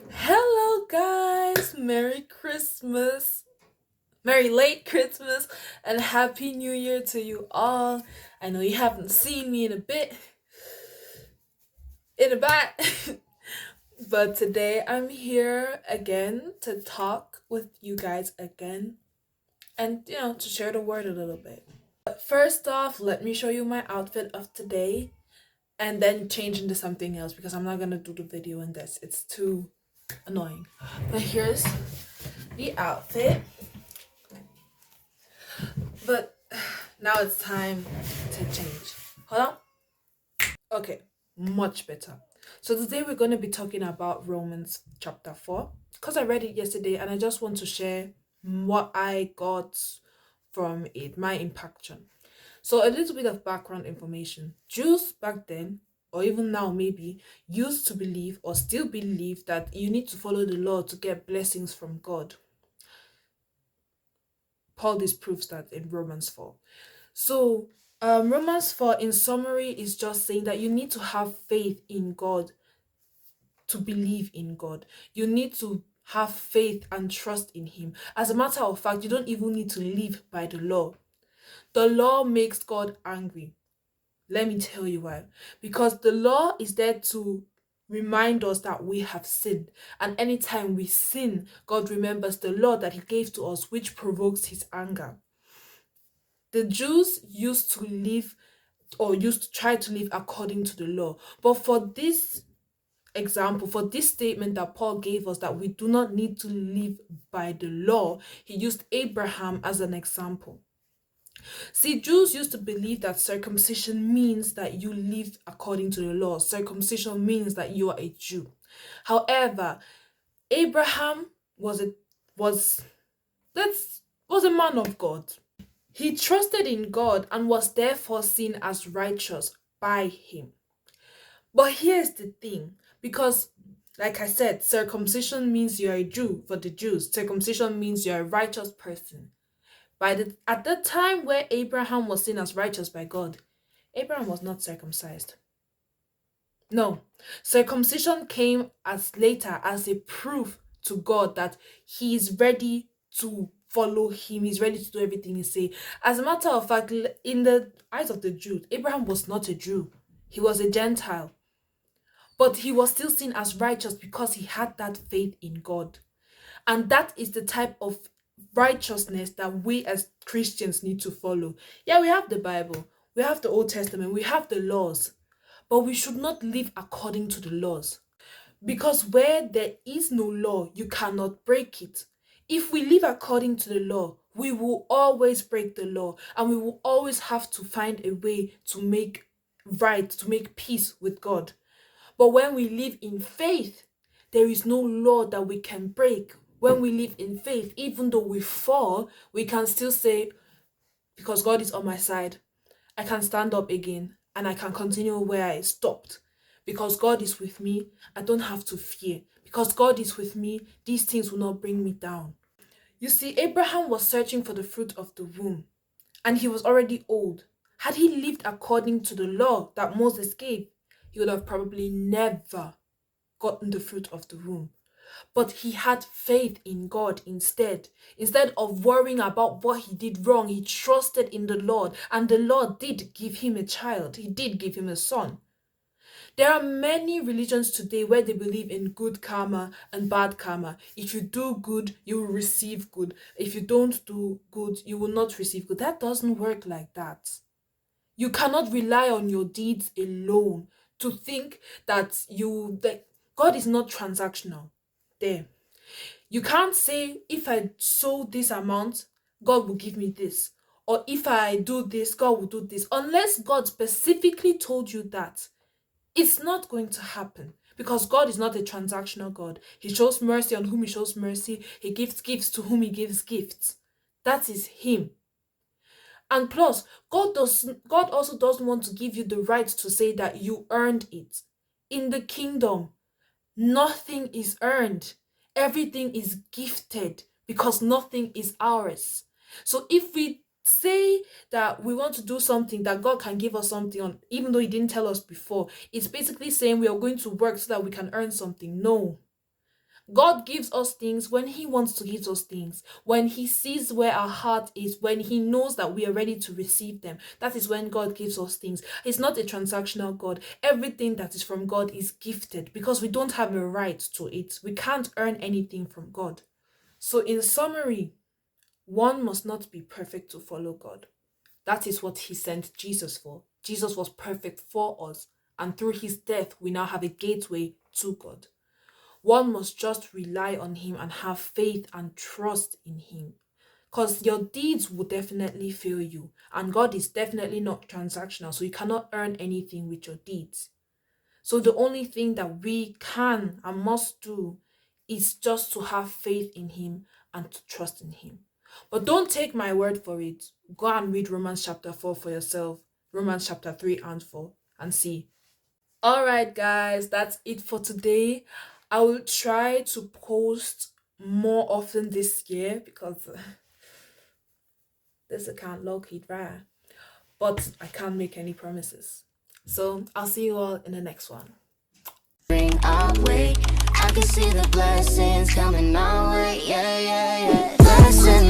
Hello, guys! Merry Christmas! Merry late Christmas and Happy New Year to you all. I know you haven't seen me in a bit, but today I'm here again to talk with you guys again and, to share the word a little bit. But first off, let me show you my outfit of today and then change into something else because I'm not gonna do the video in this. It's too annoying. But here's the outfit. But now it's time to change. Hold on. Okay, much better. So today we're going to be talking about Romans chapter 4 because I read it yesterday and I just want to share what I got from it, my impaction. So a little bit of background information. Jews back then, or even now maybe, used to believe or still believe that you need to follow the law to get blessings from God. Paul disproves that in Romans 4. So Romans 4 in summary is just saying that you need to have faith in God to believe in God. You need to have faith and trust in him. As a matter of fact, you don't even need to live by the law. The law makes God angry. Let me tell you why. Because the law is there to remind us that we have sinned. And anytime we sin, God remembers the law that he gave to us, which provokes his anger. The Jews used to try to live according to the law. But for this example, for this statement that Paul gave us that we do not need to live by the law, he used Abraham as an example. See, Jews used to believe that circumcision means that you live according to the law. Circumcision means that you are a Jew. However, Abraham was a man of God. He trusted in God and was therefore seen as righteous by him. But here's the thing, because like I said, circumcision means you're a Jew for the Jews. Circumcision means you're a righteous person. At the time where Abraham was seen as righteous by God, Abraham was not circumcised. No, circumcision came as later as a proof to God that he is ready to follow him. He's ready to do everything he say. As a matter of fact, in the eyes of the Jews, Abraham was not a Jew. He was a Gentile. But he was still seen as righteous because he had that faith in God. And that is the type of righteousness that we as Christians need to follow. Yeah, we have the Bible, we have the Old Testament, we have the laws, but we should not live according to the laws. Because where there is no law, you cannot break it. If we live according to the law, we will always break the law and we will always have to find a way to make right, to make peace with God. But when we live in faith, there is no law that we can break. When we live in faith, even though we fall, we can still say, because God is on my side, I can stand up again and I can continue where I stopped. Because God is with me, I don't have to fear. Because God is with me, these things will not bring me down. You see, Abraham was searching for the fruit of the womb, and he was already old. Had he lived according to the law that Moses gave, he would have probably never gotten the fruit of the womb. But he had faith in God instead. Instead of worrying about what he did wrong, he trusted in the Lord, and the Lord did give him a child. He did give him a son. There are many religions today where they believe in good karma and bad karma. If you do good, you will receive good. If you don't do good, you will not receive good. That doesn't work like that. You cannot rely on your deeds alone to think that God is not transactional. There. You can't say, if I sow this amount, God will give me this. Or if I do this, God will do this. Unless God specifically told you that, it's not going to happen. Because God is not a transactional God. He shows mercy on whom he shows mercy. He gives gifts to whom he gives gifts. That is him. And plus, God also doesn't want to give you the right to say that you earned it. In the kingdom, nothing is earned. Everything is gifted because nothing is ours. So if we say that we want to do something, that God can give us something on, even though He didn't tell us before. It's basically saying we are going to work so that we can earn something. No. God gives us things when He wants to give us things. When He sees where our heart is, when He knows that we are ready to receive them. That is when God gives us things. He's not a transactional God. Everything that is from God is gifted because we don't have a right to it. We can't earn anything from God. So, in summary, one must not be perfect to follow God. That is what He sent Jesus for. Jesus was perfect for us, and through His death, we now have a gateway to God. One must just rely on Him and have faith and trust in Him. Because your deeds will definitely fail you, and God is definitely not transactional, so you cannot earn anything with your deeds. So the only thing that we can and must do is just to have faith in Him and to trust in Him. But don't take my word for it. Go and read Romans chapter 4 for yourself. Romans chapter 3 and 4 and see. Alright guys, that's it for today. I will try to post more often this year because this account ℰ𝓂𝓂𝓶'𝓈. But I can't make any promises. So I'll see you all in the next one. Bring our way. I can see the blessings coming our way. Yeah, yeah, yeah. Blessings.